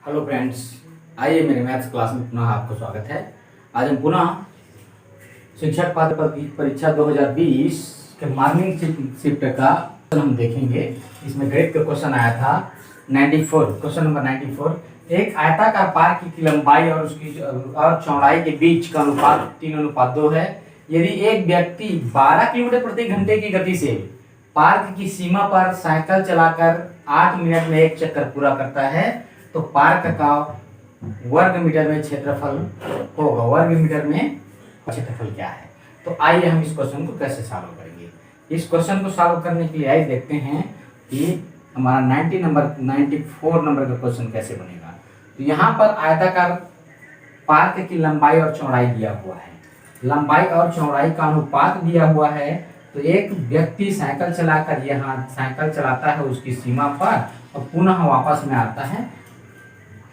Hello friends, आइए मेरे maths class में पुनः आपका स्वागत है। आज हम पुनः शिक्षक पात्र परीक्षा 2020 के मॉर्निंग शिफ्ट का हम देखेंगे। इसमें ग्रेड का क्वेश्चन आया था 94, क्वेश्चन नंबर 94। एक आयताकार पार्क की लंबाई और उसकी और चौड़ाई के बीच का अनुपात 3:2 है। यदि एक व्यक्ति 12 किलोमीटर प्रति घंटे की गति से पार्क की सीमा पर साइकिल चलाकर 8 मिनट में एक चक्कर पूरा करता है तो पार्क का वर्ग मीटर में क्षेत्रफल होगा। वर्ग मीटर में क्षेत्रफल क्या है? तो आइए हम इस क्वेश्चन को कैसे सॉल्व करेंगे। इस क्वेश्चन को सॉल्व करने के लिए आइए देखते हैं कि हमारा 94 नंबर का क्वेश्चन कैसे बनेगा। तो यहाँ पर आयताकार पार्क की लंबाई और चौड़ाई दिया हुआ है। लंबाई और चौड़ाई का अनुपात दिया हुआ है। तो एक व्यक्ति साइकिल चलाकर यहाँ साइकिल चलाता है उसकी सीमा पर और पुनः वापस में आता है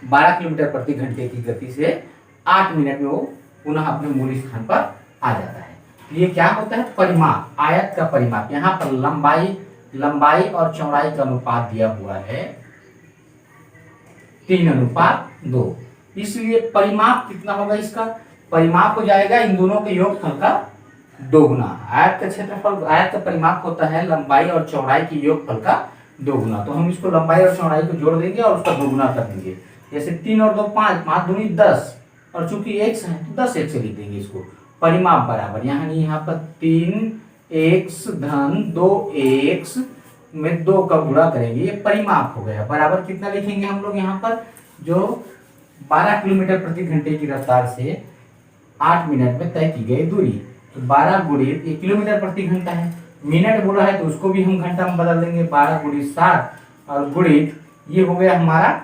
12 किलोमीटर प्रति घंटे की गति से 8 मिनट में वो पुनः अपने मूल स्थान पर आ जाता है। ये क्या होता है? परिमाप, आयत का परिमाप। यहाँ पर लंबाई और चौड़ाई का अनुपात दिया हुआ है 3:2। इसलिए परिमाप कितना होगा? इसका परिमाप हो जाएगा इन दोनों के योगफल का 2 गुना। आयत का क्षेत्रफल, आयत का परिमाप होता है लंबाई और चौड़ाई की योगफल का 2 गुना। तो हम इसको लंबाई और चौड़ाई को जोड़ देंगे और उसका 2 गुना कर देंगे। जैसे 3 और 2 5, 5 दूनी 10 और चूंकि x है तो 10 x से लिख देंगे इसको। परिमाप बराबर यहाँ पर 3x धन 2x में 2 का गुणा करेंगे, ये परिमाप हो गया। बराबर कितना लिखेंगे हम लोग यहाँ पर? जो 12 किलोमीटर प्रति घंटे की रफ्तार से 8 मिनट में तय की गई दूरी। तो 12 गुणित, ये किलोमीटर प्रति घंटा है, मिनट बोला है तो उसको भी हम घंटा में बदल देंगे। 12 गुणित 60 और गुणित ये हो गया हमारा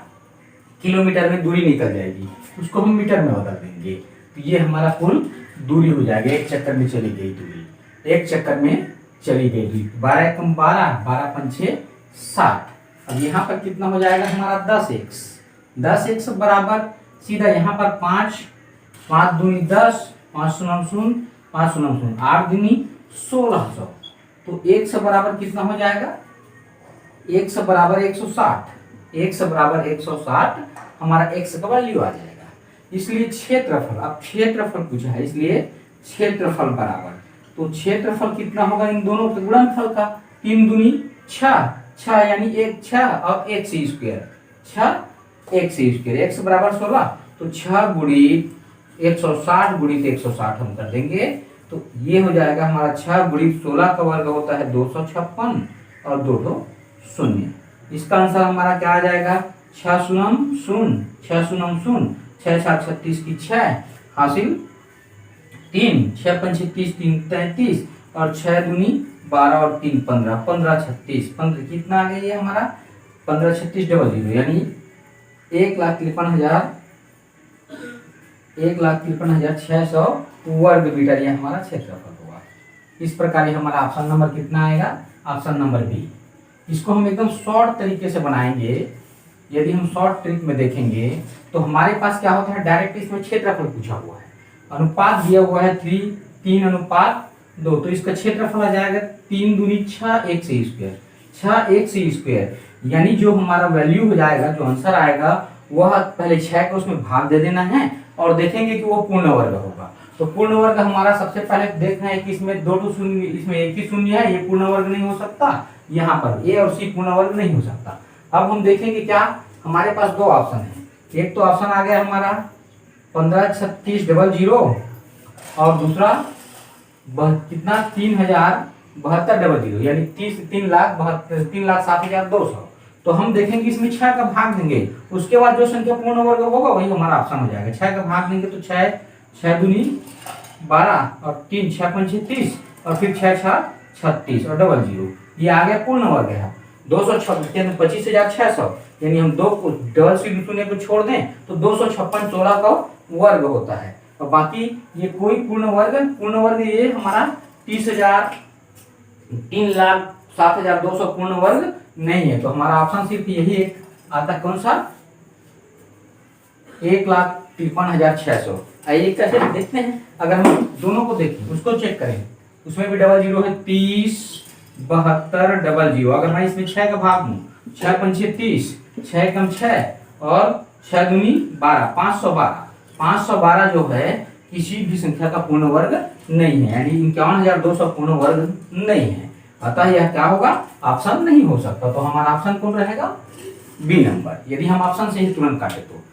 किलोमीटर में दूरी निकल जाएगी, उसको हम मीटर में बदल देंगे। तो ये हमारा कुल दूरी हो जाएगा। एक चक्कर में चली गई दूरी, एक चक्कर में चली गई दूरी। 12 कम 12, 12 पंचे 60। अब यहाँ पर कितना हो जाएगा हमारा? 10x। 10x बराबर सीधा यहाँ पर 5, 5 दूनी 10, 5 शून्य शून्य, 5 शून्य शून्य, 8 दूनी 1600। तो x बराबर कितना हो जाएगा? x बराबर 160। x बराबर 160 हमारा x का वैल्यू आ जाएगा। इसलिए क्षेत्रफल, अब क्षेत्रफल पूछा है इसलिए क्षेत्रफल बराबर, तो क्षेत्रफल कितना होगा इन दोनों के गुणनफल का? 3 दूनी 6, 6 यानी 1 6 और 1 से स्क्वायर, 6 1 से स्क्वायर, x बराबर 16। तो 6 गुणित 160 गुणित 160 हम कर देंगे। तो ये हो जाएगा हमारा 6 गुणित 16 का वर्ग होता है 256 और 2 तो 0। इसका आंसर हमारा क्या आ जाएगा? 6 शून्य शून्य, 6 शून्य शून्य, 6 7 36 की 6 हासिल 3, 6 पंचे 30, 3 33 और 6 दूनी 12 और 3 15, 15 36, 15 कितना आ गया ये हमारा? 15 36 00 यानी 1,53,600 वर्ग मीटर ये हमारा क्षेत्रफल होगा। इस प्रकार हमारा ऑप्शन नंबर कितना आएगा? Option number B. इसको हम एकदम शॉर्ट तरीके से बनाएंगे। यदि हम शॉर्ट ट्रिक में देखेंगे तो हमारे पास क्या होता है? डायरेक्ट इसमें क्षेत्रफल पूछा हुआ है, अनुपात दिया हुआ है 3:2। तो इसका क्षेत्रफल आ जाएगा 3 दूनी 6 1 से स्क्वायर, 6 1 से स्क्वायर यानी जो हमारा वैल्यू हो जाएगा, जो आंसर आएगा वह पहले 6 को उसमें भाग दे देना है और देखेंगे कि वो पूर्ण वर्ग होगा। तो पूर्ण वर्ग हमारा सबसे पहले देखना है कि इसमें 2 शून्य, इसमें एक ही शून्य है, ये पूर्ण वर्ग नहीं हो सकता। यहाँ पर ए और सी पूर्ण वर्ग नहीं हो सकता। अब हम देखेंगे क्या हमारे पास 2 ऑप्शन है। एक तो ऑप्शन आ गया हमारा 15 36 00 और दूसरा कितना 3072 00 यानी 3,07,200। तो हम देखेंगे इसमें 6 का भाग देंगे, उसके बाद जो संख्या पूर्ण वर्ग होगा वही हमारा ऑप्शन हो जाएगा। 6 का भाग देंगे तो 6 दूनी 12 और 3 6 पंचे 30 और फिर 6 6 36 और 00 ये आ गया पूर्ण वर्ग है। 25,600 यानी हम 2 को डबल शून्य को छोड़ दें तो 256 16 का वर्ग होता है। और बाकी ये कोई पूर्ण वर्ग ये हमारा 3,07,200 पूर्ण वर्ग नहीं है। तो हमारा ऑप्शन सिर्फ यही एक आता, कौन सा? 1,53,600। आइए कैसे देखते हैं। अगर हम दोनों को देखें, उसको चेक करें, उसमें भी 00 है 30 72 00। अगर मैं इसमें 6 का भाग दूं, 6 पंचे 30, 6 कम 6 और 6 दूनी 12, 512। 512 जो है किसी भी संख्या का पूर्ण वर्ग नहीं है, यानी 51,200 पूर्ण वर्ग नहीं है। अतः यह क्या होगा, ऑप्शन नहीं हो सकता। तो हमारा ऑप्शन कौन रहेगा, बी नंबर, यदि हम ऑप्शन से ही तुरंत काटे तो।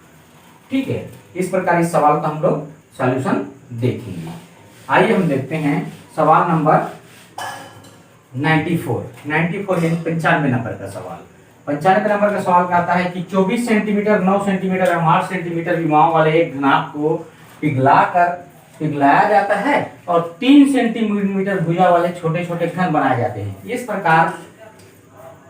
ठीक है, इस प्रकार इस सवाल का हम लोग सॉल्यूशन देखेंगे। आइए हम देखते हैं सवाल नंबर 94 यानी 95 नंबर का सवाल। 95 नंबर का सवाल कहता है कि 24 सेंटीमीटर, 9 सेंटीमीटर एवं 8 सेंटीमीटर विमाओं वाले एक घनाभ को पिघलाया जाता है और 3 सेंटीमीटर भुजा वाले छोटे छोटे घन बनाए जाते हैं। इस प्रकार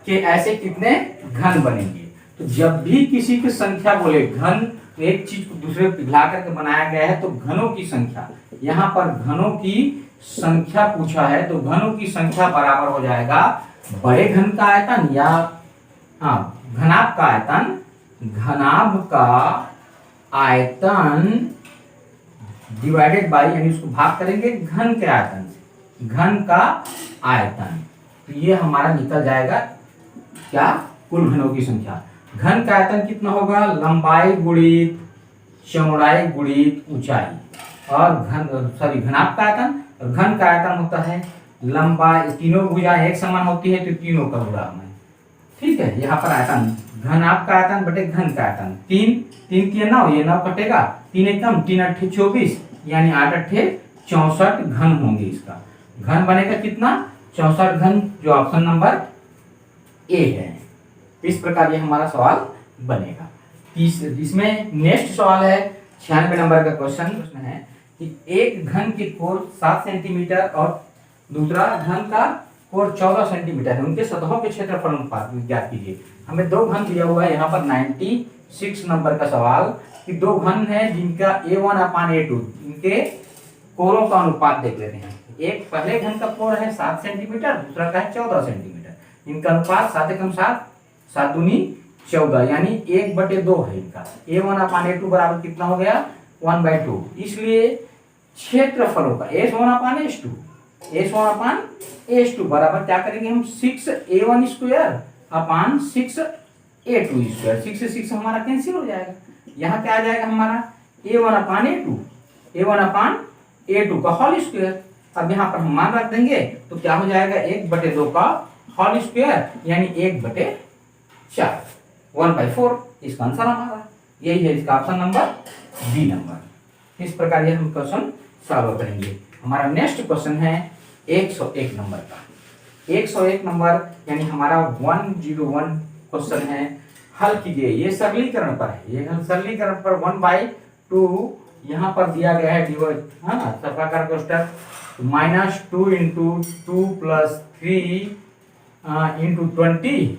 के ऐसे कितने घन बनेंगे। तो जब भी किसी की संख्या बोले घन, एक चीज को दूसरे को पिघला करके बनाया गया है तो घनों की संख्या, यहाँ पर घनों की संख्या पूछा है तो घनों की संख्या बराबर हो जाएगा बड़े घन का आयतन या घनाभ का आयतन, घनाभ का आयतन डिवाइडेड बाय, यानी उसको भाग करेंगे घन के आयतन से, घन का आयतन। तो ये हमारा निकल जाएगा क्या, कुल घनों की संख्या। घन का आयतन कितना होगा, लंबाई गुणित चौड़ाई गुणित ऊंचाई, और घनाभ का आयतन, घन का आयतन होता है लंबाई, तीनों भुजाएं एक समान होती है तो तीनों का गुणा में। ठीक है, यहाँ पर आयतन घनाभ का आयतन बटे घन का आयतन, 3 3 के 9, ये 9 कटेगा, 3 एकम 3 अट्ठे 24, यानी 8 अट्ठे 64 घन होंगे। इसका घन बनेगा कितना, 64 घन, जो ऑप्शन नंबर ए है। इस प्रकार ये हमारा सवाल बनेगा। इसमें नेक्स्ट सवाल है 96 नंबर का प्रश्न है कि एक घन की कोण 7 सेंटीमीटर और दूसरा घन का कोण 14 सेंटीमीटर है, उनके सतहों के क्षेत्रफल अनुपात ज्ञात कीजिए। हमें दो घन दिया हुआ है यहाँ पर 96 नंबर का सवाल कि दो घन है जिनका A1 अपान A2, इनके कोणों का अनुपात देख लेते हैं। एक पहले घन का कोण है 7 सेंटीमीटर, दूसरा का है 14 सेंटीमीटर। इनका अनुपात 7 एकम 7, 7 दूनी 14, यानी 1/2 है इनका। A1 अपान A2 बराबर कितना हो गया, 1/2। इसलिए क्षेत्रफलों का S1 अपान S1 अपान S2 बराबर क्या करेंगे हम, 6A1 square upon 6A2 square. 6 से 6 हमारा कैंसिल हो जाएगा, यहाँ क्या आ जाएगा हमारा A1 अपान A2 का होल स्क्वायर। अब यहाँ पर हम मान रख देंगे तो क्या हो जाएगा, 1/2 का होल स्क्वायर यानी 1/4, 1/4। इसका आंसर हमारा यही है, इसका ऑप्शन नंबर बी नंबर। इस प्रकार ये हम क्वेश्चन सॉल्व करेंगे। हमारा नेक्स्ट क्वेश्चन है 101 नंबर का। 101 नंबर यानी हमारा 101 क्वेश्चन है, हल कीजिए। ये सरलीकरण पर है, ये सरलीकरण पर 1/2 यहाँ पर दिया गया है, डिवाइड है ना, सर्पाकार कोष्ठक -2 × 2 + 3 × 20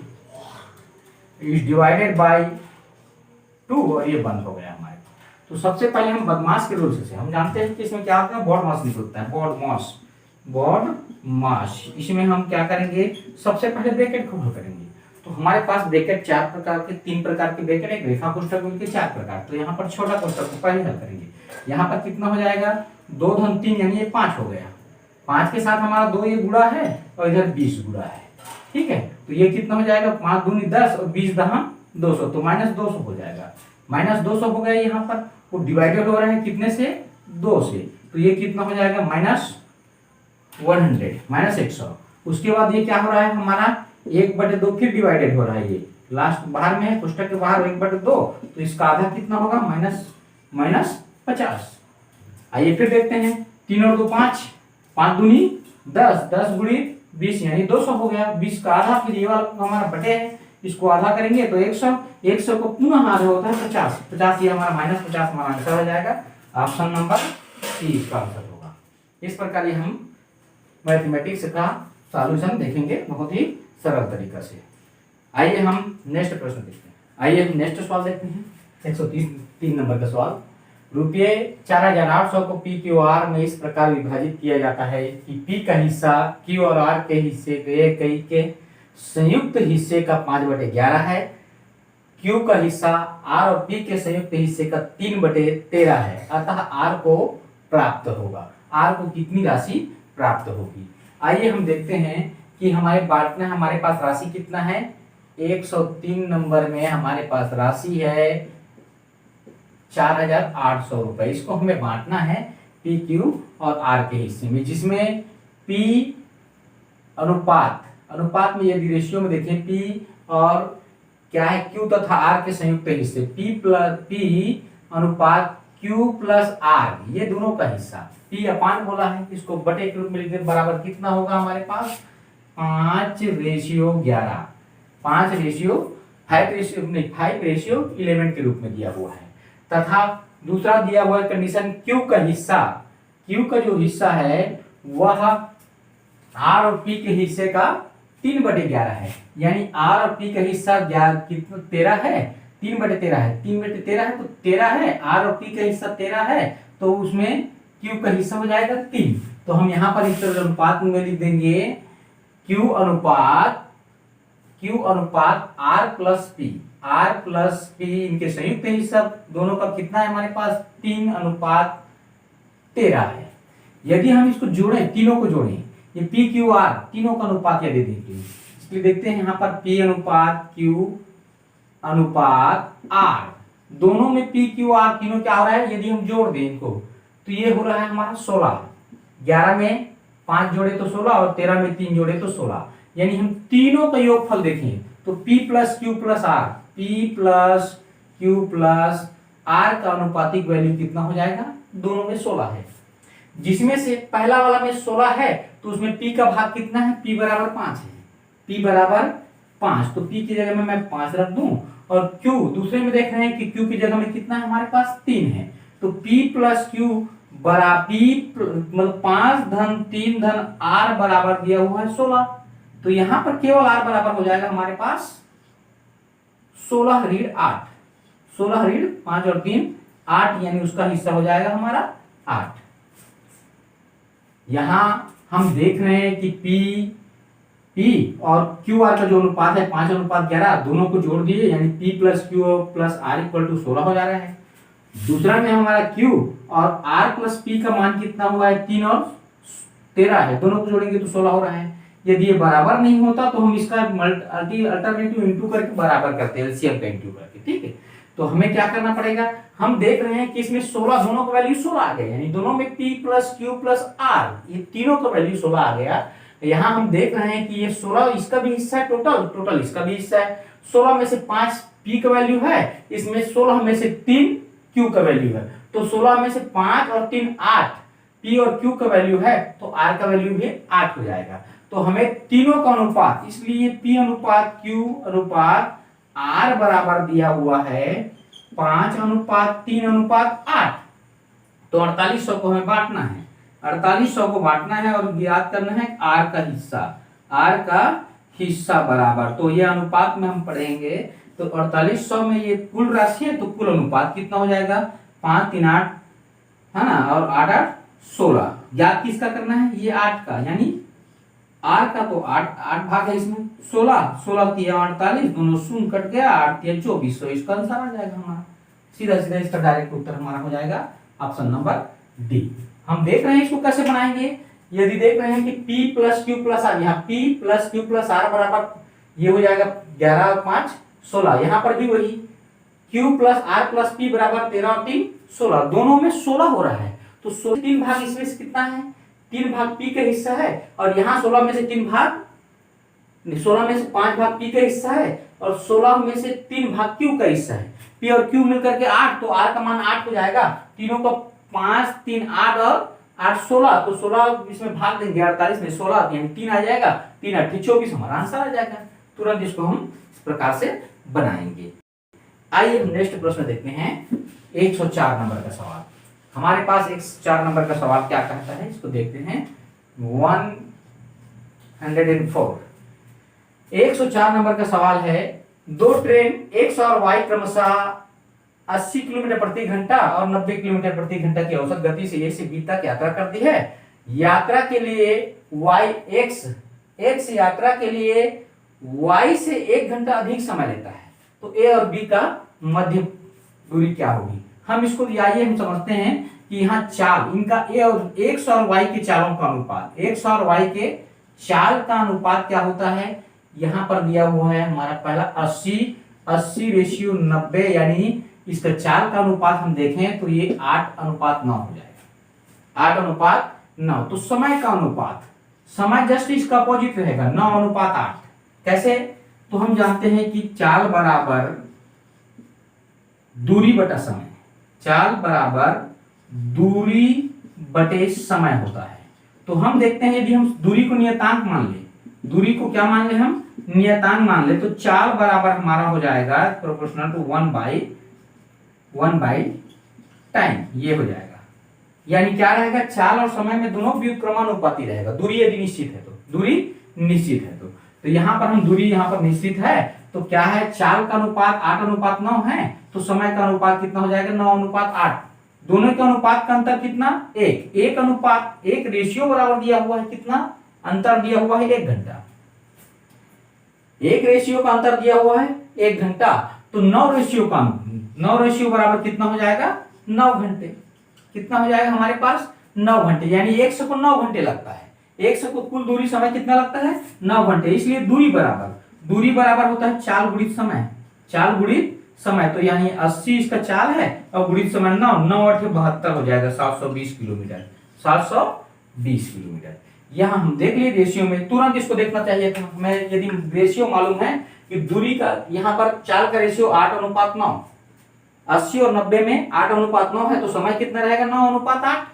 इज डिवाइडेड बाय 2, और ये बंद हो गया हमारे। तो सबसे पहले हम बदमाश के रूल से हम जानते हैं कि इसमें क्या होता है, बॉड मास निकलता है, बॉड मास। इसमें हम क्या करेंगे, सबसे पहले ब्रैकेट को हल करेंगे। तो हमारे पास ब्रैकेट 3 प्रकार के ब्रैकेट, एक रेखा कोष्ठक मिलकर 4 प्रकार। तो यहाँ पर छोटा कोष्ठक को पहले हल करेंगे। यहाँ पर कितना हो जाएगा, 2 धन 3 यानी ये 5 हो गया। 5 के साथ हमारा 2 ये गुणा है और इधर 20 गुणा है। ठीक है, तो ये कितना हो जाएगा, 5 दूनी 10 और 20 दहां 200, तो -200 हो जाएगा। -200 हो गया, यहाँ पर वो डिवाइडेड हो रहा है कितने से, 2 से, तो ये कितना हो जाएगा, -100 उसके बाद ये क्या हो रहा है हमारा, 1/2 फिर डिवाइडेड हो रहा है, ये लास्ट बाहर में है, कोष्ठक के बाहर 1/2, तो इसका आधा कितना होगा, -50। आइए फिर देखते हैं, 3 और 2 5, 5 दूनी 10, 10 गुणित 20 यानी 200 हो गया। 20 का आधा, फिर ये वाला हमारा बटे है, इसको आधा करेंगे तो 100 को पुनः आधा होता है 50, ये हमारा -50 हमारा आंसर हो जाएगा। ऑप्शन नंबर सी इसका आंसर होगा। इस प्रकार ये हम मैथमेटिक्स का सॉल्यूशन देखेंगे बहुत ही सरल तरीका से। आइए हम नेक्स्ट प्रश्न देखते हैं। आइए हम नेक्स्ट सवाल देखते हैं, 103 नंबर का सवाल। रुपये 4800 को पी क्यू आर में इस प्रकार विभाजित किया जाता है कि पी का हिस्सा क्यू और आर के हिस्से के संयुक्त हिस्से का 5/11 है, क्यू का हिस्सा आर और पी के संयुक्त हिस्से का 3/13 है। अतः आर को प्राप्त होगा। आर को कितनी राशि प्राप्त होगी। आइए हम देखते हैं कि हमारे पास राशि कितना है। 103 नंबर में हमारे पास राशि है 4,800 रुपए। इसको हमें बांटना है पी क्यू और आर के हिस्से में, जिसमें पी अनुपात अनुपात में यदि रेशियो में देखें पी और क्या है क्यू तथा आर के संयुक्त हिस्से, पी अनुपात क्यू प्लस आर, ये दोनों का हिस्सा पी अपान बोला है, इसको बटे के रूप में लिखते बराबर कितना होगा हमारे पास 5:11, 5:11 के रूप में दिया हुआ है। तथा दूसरा दिया हुआ है कंडीशन क्यू का हिस्सा, क्यू का जो हिस्सा है वह आर और पी के हिस्से का 3/11 है, यानी आर और पी का हिस्सा कितना 13 है, 3/13 है, 3/13 है तो 13 है, आर और पी का हिस्सा 13 है तो उसमें क्यू का हिस्सा हो जाएगा 3। तो हम यहाँ पर इस तरह अनुपात में लिख देंगे क्यू अनुपात आर प्लस पी इनके संयुक्त हिस्सा दोनों का कितना है हमारे पास 3:13 है। यदि हम इसको जोड़ें, तीनों को जोड़ें, ये पी क्यू आर तीनों का अनुपात यदि देखें, इसलिए देखते हैं यहाँ पर पी अनुपात क्यू अनुपात आर, दोनों में पी क्यू आर तीनों क्या हो रहा है, यदि हम जोड़ दें इनको तो ये हो रहा है हमारा 16, 11 में 5 जोड़े तो 16 और 13 में 3 जोड़े तो 16, यानी हम तीनों का योगफल देखें तो P plus Q plus R का अनुपातिक वैल्यू कितना हो जाएगा, दोनों में 16 है। जिसमें से पहला वाला में 16 है तो उसमें P का भाग कितना है, P बराबर 5 है, P बराबर 5, तो P की जगह में मैं 5 रख दूं और Q दूसरे में देख रहे हैं कि Q की जगह में कितना है हमारे पास 3 है, तो P प्लस क्यू बराबर मतलब 5 धन 3 धन R बराबर दिया हुआ है 16, तो यहां पर केवल R बराबर हो जाएगा हमारे पास 16 ऋण 8, 16 ऋण 5 और 3 8, यानी उसका हिस्सा हो जाएगा हमारा 8। यहां हम देख रहे हैं कि P और Q R का जो अनुपात है 5:11, दोनों को जोड़ दिए यानी P plus Q plus R equal to 16 हो जा रहा है। दूसरा में हमारा Q और R प्लस P का मान कितना हुआ है, 3 और 13 है, दोनों को जोड़ेंगे तो 16 हो रहा है। यदि ये बराबर नहीं होता तो हम इसका अल्टरनेटिव इंटू करके बराबर करते हैं, एलसीएम का इंटू करके, ठीक है। तो हमें क्या करना पड़ेगा, हम देख रहे हैं कि इसमें 16 दोनों का वैल्यू 16 आ गया, यानी दोनों में P plus Q plus R ये तीनों का वैल्यू 16 आ गया। यहाँ हम देख रहे हैं कि ये 16 इसका भी हिस्सा है, टोटल इसका भी हिस्सा है। 16 में से 5 P का वैल्यू है, इसमें 16 में से 3 Q का वैल्यू है, तो 16 में से 5 और 3 8 P और Q का वैल्यू है, तो R का वैल्यू भी 8 हो जाएगा। तो हमें तीनों का अनुपात, इसलिए P अनुपात Q अनुपात R बराबर दिया हुआ है 5:3:8, तो 4800 को हमें बांटना है, 4800 को बांटना है और याद करना है R का हिस्सा बराबर, तो ये अनुपात में हम पढ़ेंगे तो 4800 में ये कुल राशि है तो कुल अनुपात कितना हो जाएगा 5:3:8 है ना, और 8:8 16, याद किसका करना है, ये 8 का, यानी R का तो 8 भाग है इसमें, 16 48, दोनों शून्य कट गया, 8 24, तो इसका आंसर आ जाएगा हमारा, सीधा इसका डायरेक्ट उत्तर हमारा हो जाएगा ऑप्शन नंबर डी। हम देख रहे हैं इसको कैसे बनाएंगे, यदि देख रहे हैं कि P plus Q plus R, यहाँ P plus Q plus R बराबर ये हो जाएगा 11 और 5 16, यहाँ पर भी वही Q plus R plus P बराबर 13 और 3 16, दोनों में 16 हो रहा है, तो 3 भाग इसमें से कितना है, 3 भाग P का हिस्सा है, और यहाँ 16 में से 5 भाग P का हिस्सा है और 16 में से 3 भाग Q का हिस्सा है। P और Q मिलकर के 8, तो R का मान 8 हो जाएगा, तीनों का 5 3 8 और 8 16, तो 16 इसमें भाग देंगे 48 में 16, यानी 3 आ जाएगा, 3 8 24 हमारा आंसर आ जाएगा। तुरंत इसको हम इस प्रकार से बनाएंगे। आइए हम नेक्स्ट प्रश्न देखते हैं, 104 नंबर का सवाल। हमारे पास 104 नंबर का सवाल क्या कहता है, इसको देखते हैं। 104 नंबर का सवाल है, दो ट्रेन X और Y क्रमशः 80 किलोमीटर प्रति घंटा और 90 किलोमीटर प्रति घंटा की औसत गति से A से B तक यात्रा करती है। यात्रा के लिए X यात्रा के लिए Y से 1 घंटा अधिक समय लेता है, तो A और B का मध्य दूरी क्या होगी। हम इसको आइए हम समझते हैं कि यहाँ चाल इनका X और Y के चालों का अनुपात, X और Y के चाल का अनुपात क्या होता है, यहाँ पर दिया हुआ है हमारा पहला 80:90, यानी इसका चाल का अनुपात हम देखें तो ये 8:9 हो जाएगा, 8:9। तो समय का अनुपात, समय जस्ट इसका अपोजिट रहेगा, 9:8। कैसे? तो हम जानते हैं कि चाल बराबर दूरी बटा समय, चाल बराबर दूरी बटे समय होता है। तो हम देखते हैं यदि हम दूरी को नियतांक मान ले, दूरी को क्या मान ले, हम नियतांक मान ले, तो चाल बराबर हमारा हो जाएगा प्रोपोर्शनल टू 1/1 टाइम, ये हो जाएगा। यानी क्या रहेगा, चाल और समय में दोनों व्युत्क्रमानुपाती रहेगा, दूरी यदि निश्चित है तो, दूरी निश्चित है तो यहां पर हम दूरी यहां पर निश्चित है तो क्या है, चाल का अनुपात 8:9 है, तो समय का अनुपात कितना हो जाएगा, 9:8। दोनों के अनुपात का अंतर कितना, 1 रेशियो बराबर दिया हुआ है, कितना अंतर दिया हुआ है, 1 घंटा। 1 रेशियो का अंतर दिया हुआ है 1 घंटा, तो 9 रेशियो बराबर कितना हो जाएगा, 9 घंटे। कितना हो जाएगा हमारे पास, 9 घंटे। यानी 100 को 9 घंटे लगता है, 100 को कुल दूरी समय कितना लगता है, 9 घंटे। इसलिए दूरी बराबर होता है चाल गुणित समय, चाल गुणित समय। तो यानी 80 इसका चाल है और गुणित समय 9, 9×8 = 72 हो जाएगा, 720 किलोमीटर, 720 किलोमीटर। यहाँ हम देख लिए रेशियो में, तुरंत इसको देखना चाहिए था मैं, यदि रेशियो मालूम है कि दूरी का, यहाँ पर चाल का रेशियो 8:9, 80 और 90 में 8:9 है, तो समय कितना रहेगा, 9:8।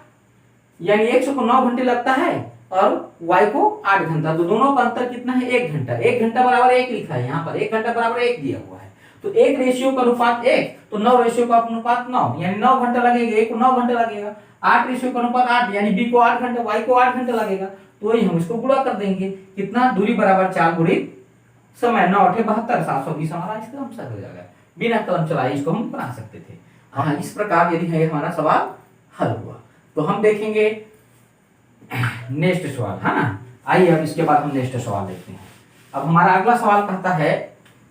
यानी 100 को 9 घंटे लगता है और y को 8 घंटा, तो दोनों का अंतर कितना है, 1 घंटा। 1 घंटा बराबर 1 लिखा है यहाँ पर, 1 घंटा बराबर 1 दिया हुआ है, तो 1 रेशियो का अनुपात 1, तो 9 रेशियो का अनुपात 9, यानी 9 घंटा लगेगा, a को 9 घंटा लगेगा। 8 रेशियो का अनुपात 8, यानी b को 8 घंटा, y को 8 घंटा लगेगा। तो वही हम इसको गुणा कर देंगे, कितना, दूरी बराबर चाल गुणित समय, 9×8 = 72, 720 हमारा इसका आंसर हो जाएगा। बिना कलम चलाए इसको हम बना सकते थे। हाँ, इस प्रकार यदि है हमारा सवाल हल हुआ, तो हम देखेंगे नेक्स्ट सवाल, है ना। आइए अब इसके बाद हम नेक्स्ट सवाल देखते हैं। अब हमारा अगला सवाल कहता है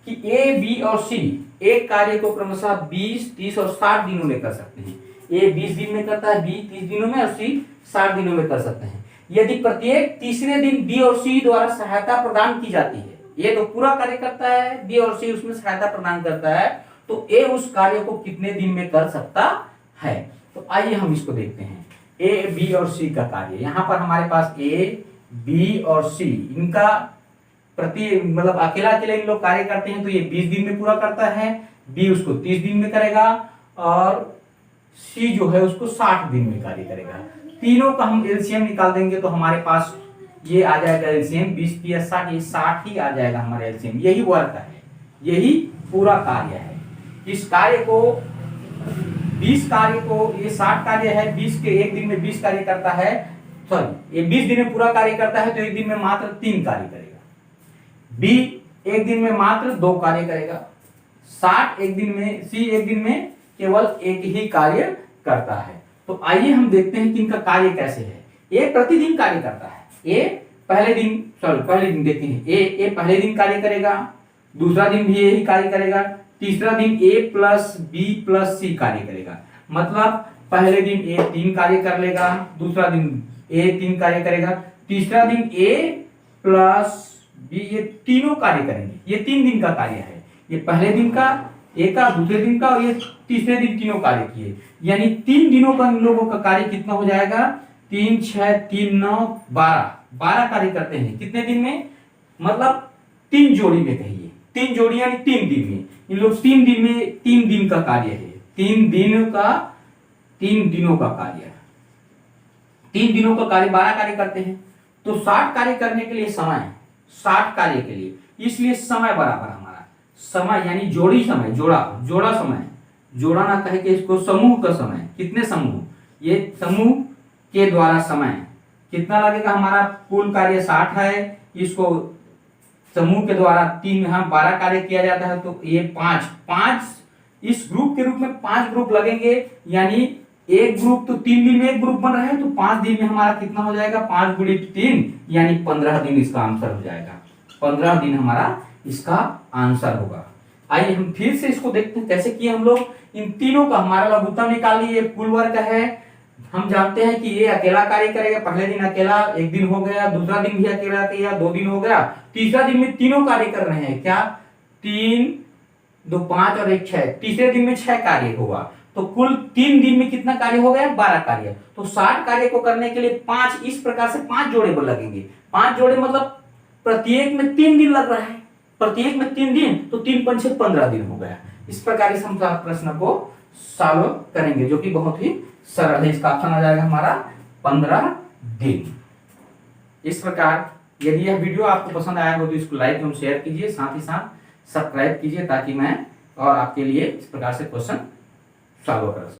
कि ए, बी और सी एक कार्य को क्रमशः 20, 30 और 60 दिनों में कर सकते हैं। ए 20 दिन में करता है, बी 30 दिनों में और सी 60 दिनों में कर सकते हैं। यदि प्रत्येक तीसरे दिन बी और सी द्वारा सहायता प्रदान की जाती है, ये तो पूरा कार्य करता है, बी और सी उसमें सहायता प्रदान करता है, तो ए उस कार्य को कितने दिन में कर सकता है। तो आइए हम इसको देखते हैं, ए, बी और सी का कार्य। यहाँ पर हमारे पास ए, बी और सी, इनका मतलब अकेला इन लोग कार्य करते हैं, तो ये 20 दिन में पूरा करता है, बी उसको 30 दिन में करेगा और सी जो है उसको 60 दिन में कार्य करेगा। तीनों का हम एलसीएम निकाल देंगे तो हमारे पास ये आ जाएगा एलसीएम 20 की 60, ये 60 ही आ जाएगा हमारा एलसीएम। यही वर्क है, यही पूरा कार्य है। इस कार्य को 20 कार्य को, ये 60 कार्य है, 20 के एक दिन में 20 कार्य करता है, सॉरी ये 20 दिन में पूरा कार्य करता है, तो एक दिन में मात्र 3 कार्य करेगा। बी एक दिन में मात्र 2 कार्य करेगा। 60 एक दिन में, सी एक दिन में केवल एक ही कार्य करता है। तो आइए हम देखते हैं कि इनका कार्य कैसे है। ए प्रतिदिन कार्य करता है, ए पहले दिन देखते हैं, ए पहले दिन कार्य करेगा, दूसरा दिन भी यही कार्य करेगा, तीसरा दिन ए प्लस बी प्लस सी कार्य करेगा। मतलब पहले दिन ए 3 कार्य कर लेगा, दूसरा दिन ए 3 कार्य करेगा, तीसरा दिन ए प्लस बी, ये तीनों कार्य करेंगे। ये 3 दिन का कार्य है, ये पहले दिन का, ए का, दूसरे दिन का और ये तीसरे दिन तीनों कार्य किए। यानी 3 दिनों का इन लोगों का कार्य कितना हो जाएगा, 3, 6, 3, 9, 12 कार्य करते हैं कितने दिन में, मतलब 3 जोड़ी में कहिए, 3 जोड़ी यानी 3 दिन में। इन लोग 3 दिन में 3 दिन का कार्य है, 3 दिनों का कार्य है, 3 दिनों का कार्य 12 कार्य करते हैं। तो 60 कार्य करने के लिए समय, 60 कार्य के लिए, इसलिए समय बराबर हमारा समय यानी जोड़ी समय, जोड़ा समय, जोड़ा ना कहे कि इसको समूह का समय, कितने समूह, ये समूह के द्वारा समय कितना लगेगा, हमारा कुल कार्य 60 है, इसको समूह के द्वारा 3 यहाँ 12 कार्य किया जाता है, तो ये 5 इस ग्रुप के रूप में 5 ग्रुप लगेंगे। यानी एक ग्रुप तो 3 दिन में एक ग्रुप बन रहा है, तो 5 दिन में हमारा कितना हो जाएगा, 5 × 3 यानी 15 दिन इसका आंसर हो जाएगा। 15 दिन हमारा इसका आंसर होगा। आइए हम फिर से इसको देखते हैं कैसे किए हम लोग। इन तीनों का हमारा लघुत्तम निकाल लिए, कुल वर्ग है। हम जानते हैं कि ये अकेला कार्य करेगा, पहले दिन अकेला, एक दिन हो गया, दूसरा दिन भी अकेला किया, 2 दिन हो गया, तीसरा दिन में तीनों कार्य कर रहे हैं, क्या 3, 2 5 और 1 6, तीसरे दिन में 6 कार्य हुआ, तो कुल 3 दिन में कितना कार्य हो गया? 12 कार्य। तो 60 कार्य को करने के लिए 5 इस प्रकार से 5 जोड़े लगेंगे। 5 जोड़े मतलब प्रत्येक में 3 दिन लग रहा है, प्रत्येक में 3 दिन, तो 3 5 6 15 दिन हो गया। इस प्रकार से हम प्रश्न को सॉल्व करेंगे, जो कि बहुत ही सरल है। इसका ऑप्शन आ जाएगा हमारा 15 दिन। इस प्रकार यदि यह वीडियो आपको पसंद आया हो तो इसको लाइक एवं शेयर कीजिए, साथ ही साथ सब्सक्राइब कीजिए, ताकि मैं और आपके लिए इस प्रकार से क्वेश्चन सॉल्व कर सकूं।